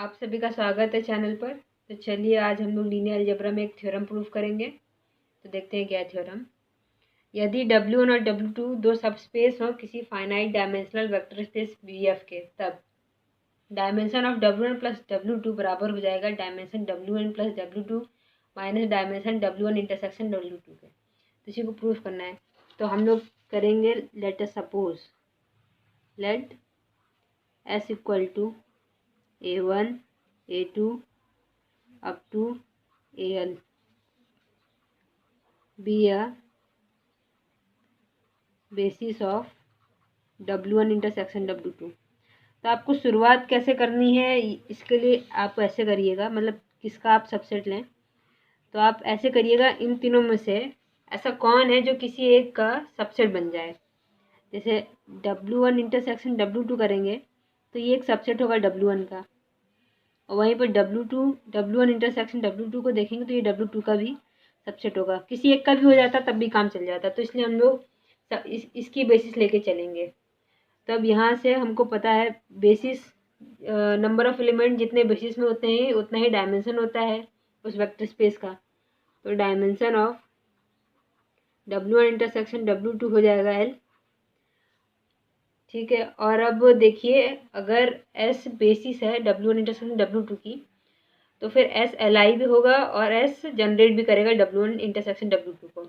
आप सभी का स्वागत है चैनल पर। तो चलिए आज हम लोग लीनियर अलजेब्रा में एक थ्योरम प्रूव करेंगे। तो देखते हैं क्या थ्योरम। यदि W1 और W2 दो सबस्पेस हो किसी finite dimensional vector space VF के, तब dimension of W1 plus W2 बराबर हो जाएगा dimension W1 plus W2 minus dimension W1 intersection W2 के। तो इसी को प्रूफ करना है। तो हम लोग करेंगे, let us suppose let S equal to A1 A2 up to AL be a basis of W1 intersection W2। तो आपको शुरुआत कैसे करनी है, इसके लिए आप ऐसे करिएगा, मतलब किसका आप सबसेट लें तो आप ऐसे करिएगा, इन तीनों में से ऐसा कौन है जो किसी एक का सबसेट बन जाए। जैसे W1 इंटरसेक्शन W2 करेंगे तो ये एक सबसेट होगा W1 का, और वहीं पर W1 इंटरसेक्शन W2 को देखेंगे तो ये W2 का भी सबसेट होगा। किसी एक का भी हो जाता तब भी काम चल जाता, तो इसलिए हम लोग इसकी बेसिस लेके चलेंगे। तो अब यहाँ से हमको पता है बेसिस, नंबर ऑफ एलिमेंट जितने बेसिस में होते हैं उतना ही डायमेंशन होता है उस वेक्टर स्पेस का। तो dimension of W1 intersection W2 हो जाएगा L, ठीक है। और अब देखिए, अगर S बेसिस है W1 इंटरसेक्शन W2 की, तो फिर S LI भी होगा और S जनरेट भी करेगा W1 इंटरसेक्शन W2 को।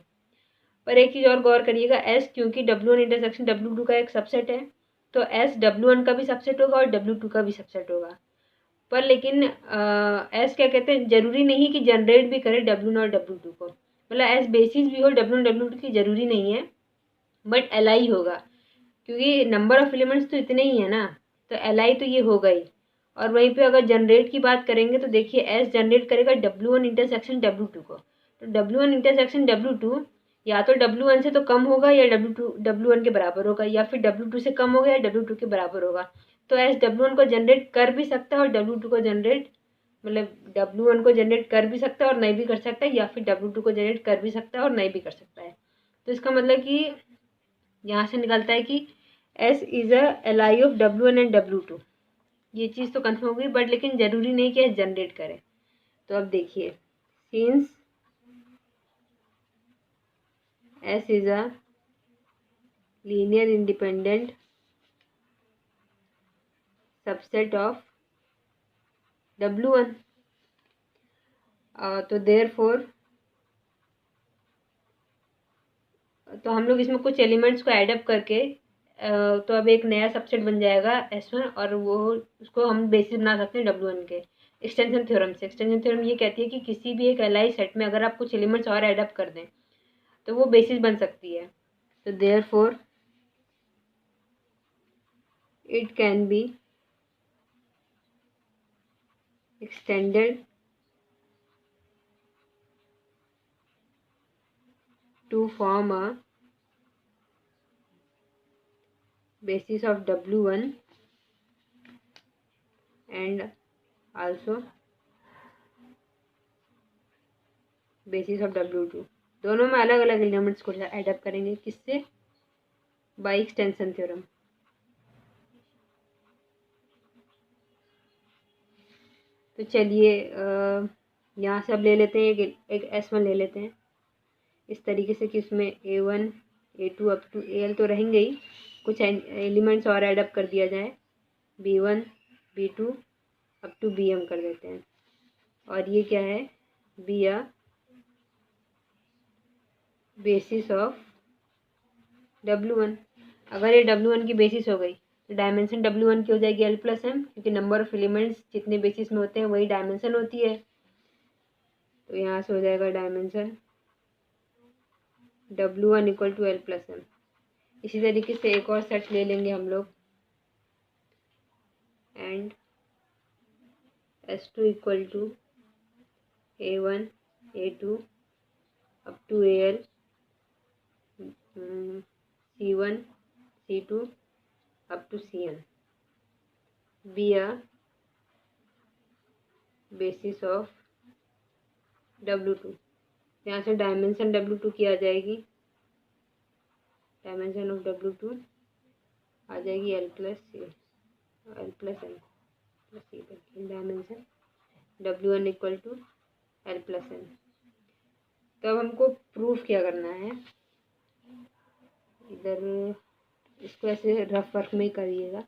पर एक चीज़ और गौर करिएगा, S क्योंकि W1 इंटरसेक्शन W2 का एक सबसेट है, तो S W1 का भी सबसेट होगा और W2 का भी सबसेट होगा। पर लेकिन S क्या कहते हैं, जरूरी नहीं कि जनरेट भी करे W1 और W2 को, मतलब S बेसिस भी हो W1 W2 की जरूरी नहीं है, बट LI होगा क्योंकि नंबर ऑफ एलिमेंट्स तो इतने ही है ना, तो LI तो ये होगा ही। और वहीं पे अगर जनरेट की बात करेंगे तो देखिए S जनरेट करेगा W1 इंटरसेक्शन W2 को, तो W1 इंटरसेक्शन W2 या तो W1 से तो कम होगा या W1 के बराबर होगा, या फिर W2 से कम होगा या W2 के बराबर होगा। तो S W1 को जनरेट कर भी सकता है और W2 को जनरेट, मतलब W1 को जनरेट कर भी सकता है और नहीं भी कर सकता है, या फिर W2 को जनरेट कर भी सकता है और नहीं भी कर सकता है। तो इसका मतलब कि यहाँ से निकलता है कि S is a LI of W1 and W2। ये चीज़ तो कंफर्म हो गई, बट लेकिन जरूरी नहीं कि S जनरेट करे। तो अब देखिए, since S is a linear independent subset of W1, तो देयरफॉर, तो हम लोग इसमें कुछ एलिमेंट्स को ऐडअप करके तो अब एक नया सबसेट बन जाएगा S1, और वो उसको हम बेसिस बना सकते हैं W1 के एक्सटेंशन थ्योरम से। एक्सटेंशन थ्योरम ये कहती है कि किसी भी एक LI सेट में अगर आप कुछ एलिमेंट्स और ऐडअप कर दें तो वो बेसिस बन सकती है। तो therefore it can be extended to form a basis of W1 and also basis of W2। दोनों में अलग अलग एलिमेंट्स को ऐडअप करेंगे, किससे, बाय एक्सटेंशन थ्योरम। तो चलिए यहाँ से अब ले लेते हैं एक S1 ले लेते हैं इस तरीके से कि इसमें A1 A2 up to AL तो रहेंगे ही, कुछ एलिमेंट्स और ऐडअप कर दिया जाए, B1 B2 up to BM कर देते हैं। और ये क्या है, B a basis of W1। अगर ये W1 की बेसिस हो गई तो डायमेंशन W1 की हो जाएगी L प्लस M, क्योंकि नंबर ऑफ एलिमेंट्स जितने बेसिस में होते हैं वही डायमेंशन होती है। तो यहाँ से हो जाएगा dimension W1 equal to L plus M। इसी तरीके से एक और सेट ले लेंगे हम लोग, and S2 equal to A1 A2 up to AL C1 C2 up to CN be a basis of W2। यहाँ से डायमेंशन W2 की आ जाएगी, डायमेंशन ऑफ W2 आ जाएगी L plus M। Dimension W1 equal to L plus N। तो अब हमको proof क्या करना है, इधर इसको ऐसे रफ वर्क में करिएगा।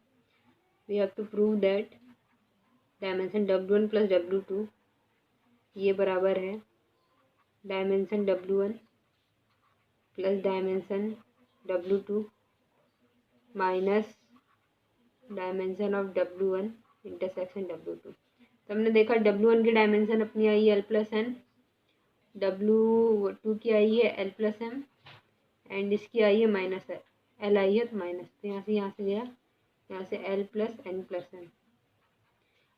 We have to prove that dimension W1 plus W2 ये बराबर है dimension W1 plus dimension W2 minus dimension of W1 intersection W2। तो हमने देखा W1 की डायमेंशन अपनी आई है L प्लस एन, W2 की आई है L प्लस एम, एंड इसकी आई है माइनस L आई है तो माइनस, तो यहाँ से गया, यहाँ से L plus N plus N.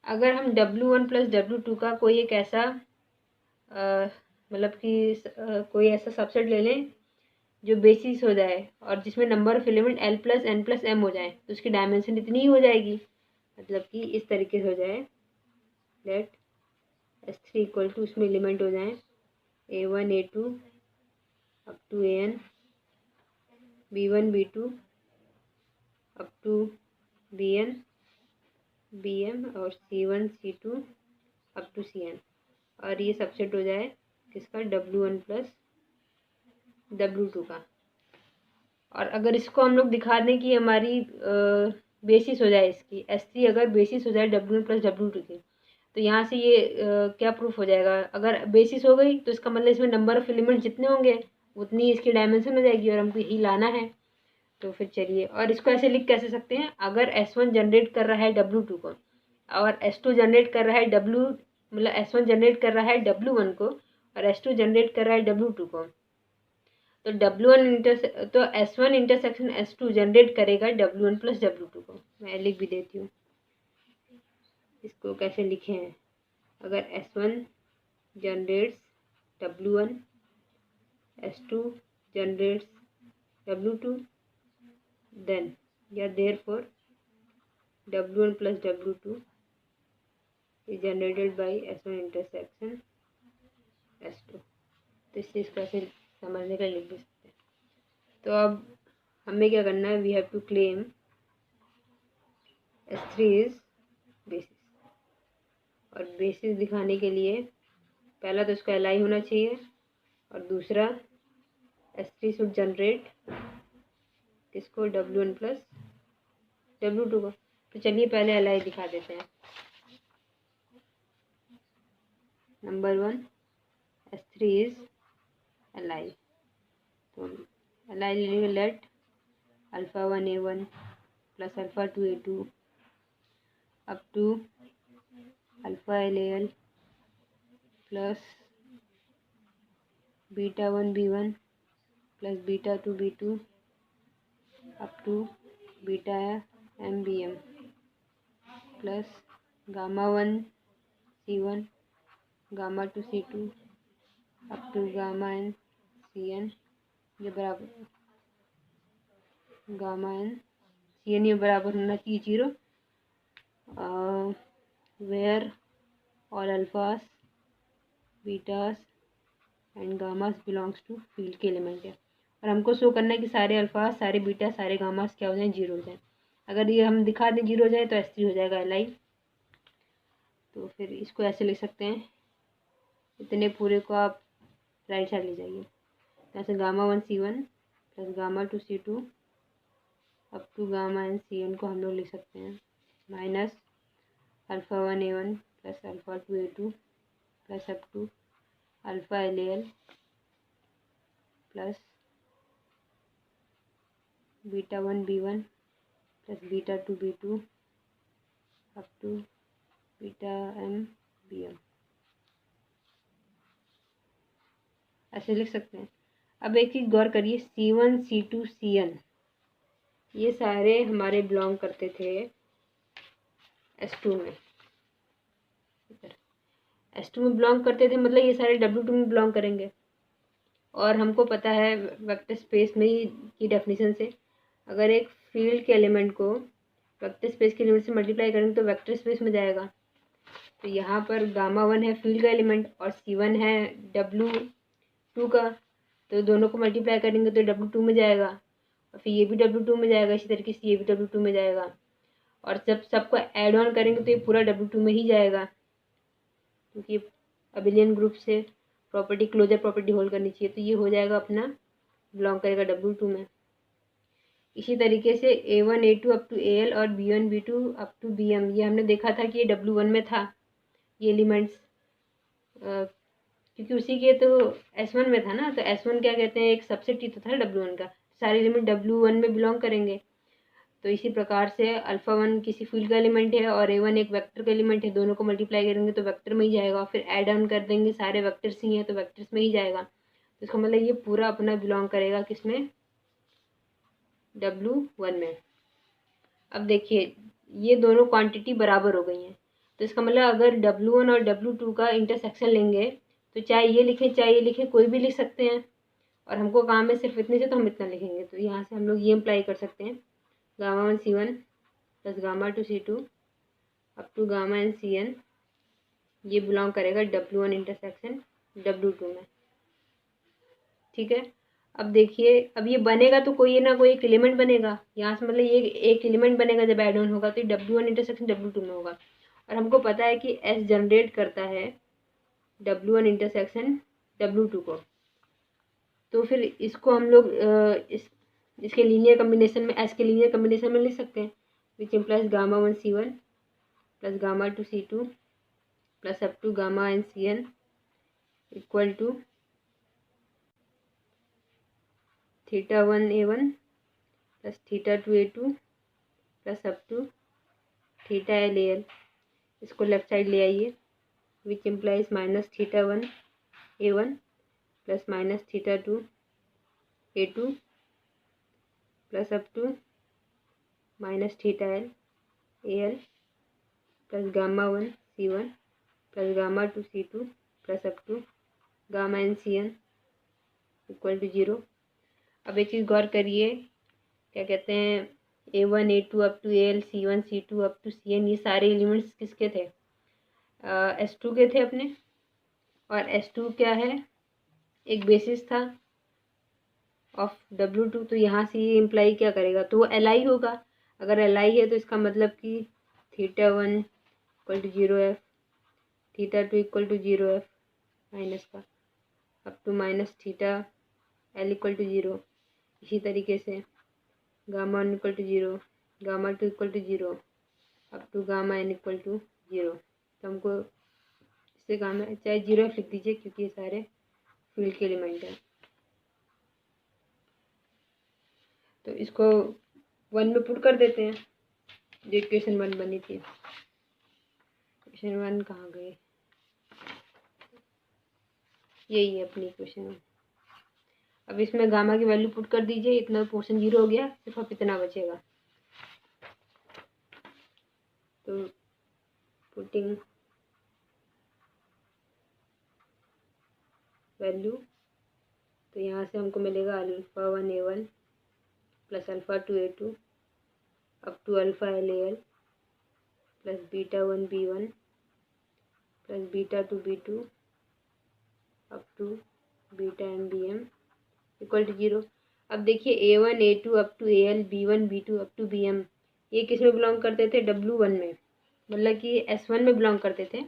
अगर हम W1 प्लस W2 का कोई एक ऐसा मतलब कि कोई ऐसा सबसेट ले लें जो बेसिस हो जाए और जिसमें number of element L plus N plus M हो जाए, तो उसकी डायमेंशन इतनी ही हो जाएगी। मतलब कि इस तरीके से हो जाए, लेट S3 इक्वल टू उसमें एलिमेंट हो जाए A1 A2 up to AN, B1 B2 up to BN BM और C1 C2 up to CN, और ये सबसेट हो जाए किसका, W1 प्लस W2 का। और अगर इसको हम लोग दिखा दें कि हमारी बेसिस हो जाए इसकी, S3 अगर बेसिस हो जाए W1 प्लस W2 की, तो यहाँ से ये क्या प्रूफ हो जाएगा, अगर बेसिस हो गई तो इसका मतलब इसमें नंबर ऑफ एलिमेंट जितने होंगे उतनी इसकी डायमेंशन हो जाएगी, और हमको यही लाना है। तो फिर चलिए, और इसको ऐसे लिख कैसे सकते हैं, अगर S1 जनरेट कर रहा है W2 को और S2 जनरेट कर रहा है मतलब S1 जनरेट कर रहा है W1 को और S2 जनरेट कर रहा है W2 को, तो तो S1 इंटरसेक्शन S2 जनरेट करेगा W1 प्लस W2 को। मैं लिख भी देती हूँ, इसको कैसे लिखे हैं, अगर S1 generates W1, S2 generates W2, then या therefore W1 plus W2 is generated by S1 intersection S2। तो इस चीज़ को ऐसे समझने का लिख भी सकते हैं। तो अब हमें क्या करना है, we have to claim S3 is basis, और बेसिस दिखाने के लिए पहला तो इसका Li होना चाहिए, और दूसरा S3 शुड जनरेट किसको, W1 प्लस W2 को। तो चलिए पहले Li दिखा देते हैं। नंबर 1 S3 इज Li, तो Li ले लेंगे, let α1 A1 plus α2 A2 up to αLAL plus β1 B1 plus β2 B2 up to βm BM plus γ1 C1 γ2 C2 up to γn CN, ये बराबर γn CN ये बराबर होना चाहिए 0, where all alphas betas and gammas belongs to field के element है, और हमको शो करना है कि सारे अल्फास सारे बीटा सारे गामास क्या हो जाए, 0 हो जाए। अगर ये हम दिखा दें 0 हो जाए तो S3 हो जाएगा Li। तो फिर इसको ऐसे लिख सकते हैं, इतने पूरे को आप राइट साइड ले जाइए, ऐसे γ1 C1 plus γ2 C2 up to γn CN को हम लोग लिख सकते हैं minus α1 A1 plus α2 A2 plus up to αLAL plus β1 B1 plus β2 B2 up to βm BM, ऐसे लिख सकते हैं। अब एक चीज़ गौर करिए, C1 C2 CN ये सारे हमारे बिलोंग करते थे S2 में, S2 में बिलोंग करते थे, मतलब ये सारे W2 में बिलोंग करेंगे। और हमको पता है वेक्टर स्पेस में ही की डेफिनेशन से, अगर एक फील्ड के एलिमेंट को वेक्टर स्पेस के एलिमेंट से मल्टीप्लाई करेंगे तो वेक्टर स्पेस में जाएगा। तो यहाँ पर γ1 है फील्ड का एलिमेंट और C1 है W2 का, तो दोनों को मल्टीप्लाई करेंगे तो W2 में जाएगा, और फिर ये भी W2 में जाएगा, इसी तरीके से ये भी W2 में जाएगा। और जब सबको ऐड ऑन करेंगे तो ये पूरा W2 में ही जाएगा, क्योंकि अबिलियन ग्रुप से प्रॉपर्टी क्लोजर प्रॉपर्टी होल्ड करनी चाहिए, तो ये हो जाएगा अपना बिलोंग करेगा W2 में। इसी तरीके से A1 A2 up to AL और B1 B2 up to BM, ये हमने देखा था कि ये W1 में था ये एलिमेंट्स, क्योंकि उसी के तो S1 में था ना, तो S1 क्या कहते हैं, एक सबसेट ही तो था W1 का, सारे एलिमेंट W1 में बिलोंग करेंगे। तो इसी प्रकार से अल्फ़ा 1 किसी फील्ड का एलिमेंट है और A1 एक वेक्टर का एलिमेंट है, दोनों को मल्टीप्लाई करेंगे तो वेक्टर में ही जाएगा, और फिर ऐड ऑन कर देंगे, सारे वेक्टर्स ही हैं तो वेक्टर्स में ही जाएगा। तो इसका मतलब ये पूरा अपना बिलोंग करेगा किसमें, W1 में। अब देखिए ये दोनों क्वांटिटी बराबर हो गई हैं, तो इसका मतलब अगर W1 और W2 का इंटरसेक्शन लेंगे तो चाहे ये लिखें चाहे ये लिखें, कोई भी लिख सकते हैं, और हमको काम है सिर्फ इतने से, तो हम इतना लिखेंगे। तो यहाँ से हम लोग ये इम्प्लाई कर सकते हैं, gamma 1 C1 plus gamma 2 C2 up to gamma N CN, ये बिलोंग करेगा W1 इंटरसेक्शन W2 में। ठीक है, अब देखिए अब ये बनेगा तो कोई ना कोई एक एलिमेंट बनेगा यहाँ से, मतलब ये एक एलिमेंट बनेगा जब ऐड ऑन होगा, तो ये W1 इंटरसेक्शन W2 में होगा। और हमको पता है कि S जनरेट करता है W1 इंटरसेक्शन W2 को, तो फिर इसको हम लोग इसके लीनियर कम्बिनेशन में, S के लीनियर कम्बिनेशन में लिख सकते हैं, which implies gamma 1 C1 plus gamma 2 C2 plus up to gamma N CN equal to theta 1 A1 plus theta 2 A2 plus up to theta L AL। इसको left side ले आइए, which implies minus theta 1 A1 plus minus theta 2 A2 plus up to minus theta L AL plus gamma 1 C1 plus gamma 2 C2 plus up to gamma N CN equal to 0। अब एक चीज़ गौर करिए, क्या कहते हैं, A1 A2 up to AL C1 C2 up to CN, ये सारे elements किसके थे, S2 के थे अपने, और S2 क्या है, एक बेसिस था ऑफ W2, तो यहाँ से ये इम्प्लाई क्या करेगा, तो वो Li होगा। अगर Li है तो इसका मतलब कि theta 1 equal to 0F, theta 2 equal to 0F minus का up to minus theta L equal to 0। इसी तरीके से gamma 1 equal to 0, gamma 2 equal to 0 up to gamma n equal to 0। तो हमको इससे काम है, चाहे 0F लिख दीजिए क्योंकि ये सारे फील्ड के एलिमेंट हैं। तो इसको 1 में पुट कर देते हैं, जो इक्वेशन 1 बनी थी। इक्वेशन 1 कहाँ गए, यही है अपनी इक्वेशन 1। अब इसमें गामा की वैल्यू पुट कर दीजिए, इतना पोर्शन 0 हो गया, सिर्फ अब इतना बचेगा। तो पुटिंग वैल्यू, तो यहाँ से हमको मिलेगा alpha 1 A1 plus alpha 2 A2 up to alpha L AL plus beta 1 B1 plus beta 2 B2 up to beta M BM equal to 0। अब देखिए A1 A2 up to AL B1 B2 up to BM, ये किस में belong करते थे, W1 में, मतलब कि S1 में बिलोंग करते थे,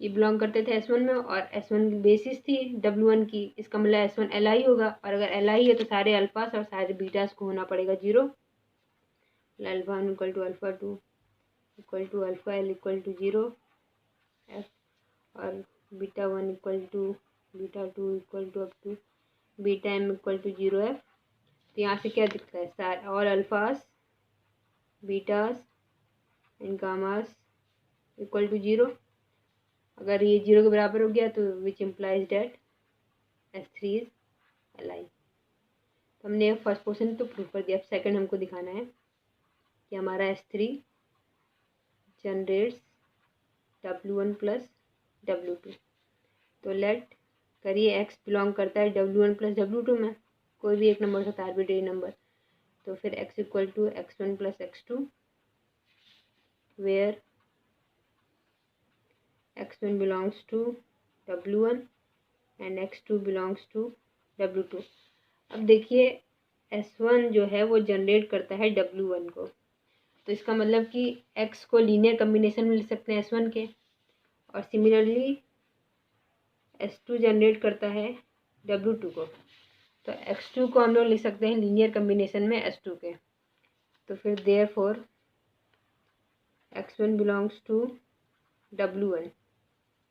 ये बिलोंग करते थे S1 में, और S1 की बेसिस थी W1 की, इसका मतलब S1 Li होगा, और अगर Li है तो सारे अल्फास और सारे बीटास को होना पड़ेगा 0। Alpha 1 equal to alpha 2 equal to alpha L equal to 0 F, और beta 1 equal to beta 2 equal to up to beta M equal to 0F। तो यहाँ से क्या दिखता है, सारे all alphas betas and gammas equal to 0। अगर ये 0 के बराबर हो गया तो which implies that S3 is Li। तो हमने फर्स्ट पोर्शन तो प्रूव कर दिया, अब सेकंड हमको दिखाना है कि हमारा S3 generates W1 plus W2। तो लेट करिए x बिलोंग करता है W1 प्लस W2 में, कोई भी एक नंबर होता है आर्बिट्रेरी नंबर, तो फिर x equal to x1 plus x2 where x1 belongs to W1 and x2 belongs to W2। अब देखिए S1 जो है वो जनरेट करता है W1 को, तो इसका मतलब कि x को लीनियर कम्बिनेशन में लिख सकते हैं S1 के, और सिमिलरली S2 जनरेट करता है W2 को, तो X2 को हम लोग लिख सकते हैं लीनियर कम्बिनेशन में S2 के। तो फिर therefore X1 belongs to W1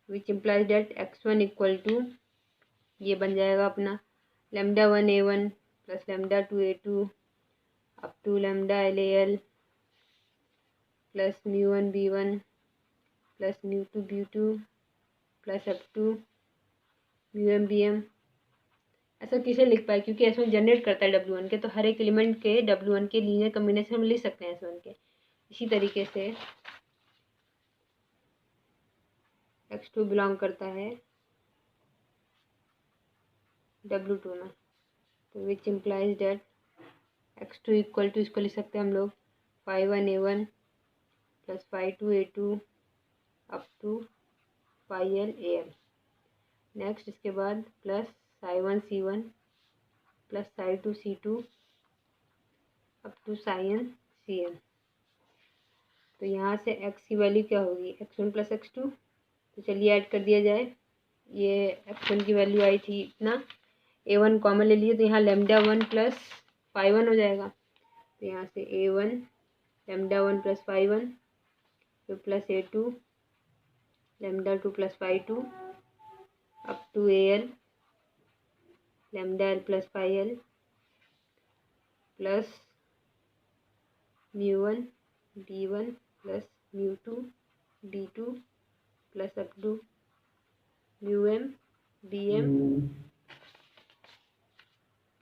which implies that X1 equal to, ये बन जाएगा अपना λ1 A1 plus λ2 A2 up to λ LAL plus μ1 B1 plus μ2 B2 plus up to μm BM। ऐसा किसे लिख पाए, क्योंकि S1 जनरेट करता है W1 के, तो हर एक एलिमेंट के W1 के लीनियर कम्बिनेशन हम लिख सकते हैं S1 के। इसी तरीके से X2 बिलोंग करता है W2 में, तो which implies that X2 equal to, इसको लिख सकते हैं हम लोग phi1 A1 plus phi2 A2 up to phi L AL। Next इसके बाद plus psi1 C1 plus psi2 C2 up to psi n CN। तो यहाँ से x की वैल्यू क्या होगी, x1 प्लस x2, तो चलिए ऐड कर दिया जाए। ये x1 की वैल्यू आई थी इतना, A1 कॉमन ले लिए, तो यहाँ λ1 प्लस phi1 हो जाएगा, तो यहाँ से A1 λ1 प्लस phi1 फिर plus A2 λ2 plus phi2 up to AL λL plus phi L plus μ1 B1 plus μ2 B2 plus up to μm BM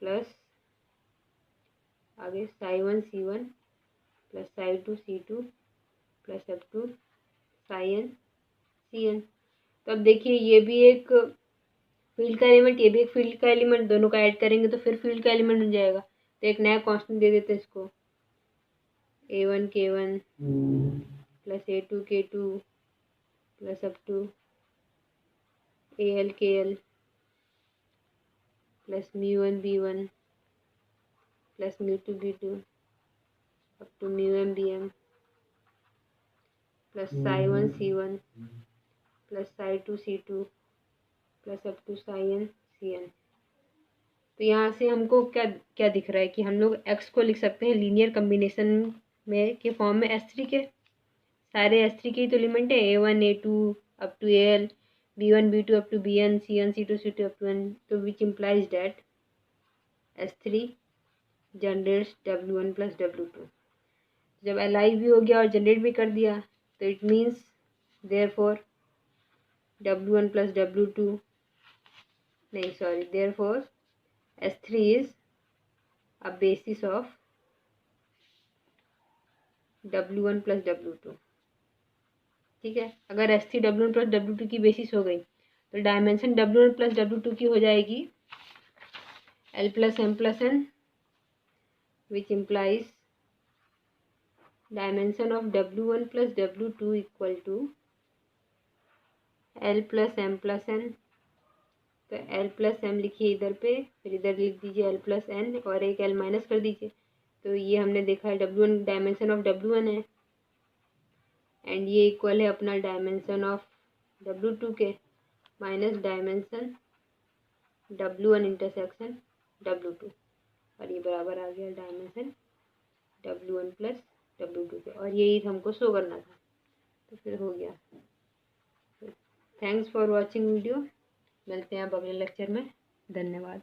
plus आगे psi1 C1 plus psi2 C2 plus up to psi n CN। तो अब देखिए ये भी एक field का element, ये भी एक फील्ड का एलिमेंट, दोनों का ऐड करेंगे तो फिर फील्ड का एलिमेंट बन जाएगा। तो एक नया कांस्टेंट दे देते हैं इसको, A1 K1 plus A2 K2 plus up to AL KL plus μ1 B1 plus μ2 B2 up to μm BM plus psi1 C1 plus psi2 C2 plus up to psi n CN। तो यहाँ से हमको क्या क्या दिख रहा है कि हम लोग x को लिख सकते हैं लीनियर कम्बिनेशन में के फॉर्म में S3 के, सारे S3 के ही तो एलिमेंट है, A1 A2 up to AL B1 B2 up to BN CN C2 C2 up to N, तो which implies that S3 generates W1 plus W2। जब अलाइव भी हो गया और जनरेट भी कर दिया, तो it means therefore W1 plus W2, नहीं sorry, therefore S3 is a basis of W1 plus W2। ठीक है, अगर S3 W1 प्लस W2 की बेसिस हो गई, तो डायमेंशन W1 प्लस W2 की हो जाएगी L plus M plus N, which implies dimension of W1 plus W2 equal to L plus M plus N। तो L प्लस M लिखिए इधर पे, फिर इधर लिख दीजिए L प्लस N और एक L माइनस कर दीजिए। तो ये हमने देखा है W1 डायमेंशन ऑफ W1 है, एंड ये इक्वल है अपना डायमेंशन ऑफ W2 के minus dimension W1 intersection W2, और ये बराबर आ गया डायमेंशन W1 प्लस W2 के, और यही हमको शो करना था, तो फिर हो गया। थैंक्स फॉर वॉचिंग वीडियो, मिलते हैं अब अगले लेक्चर में, धन्यवाद।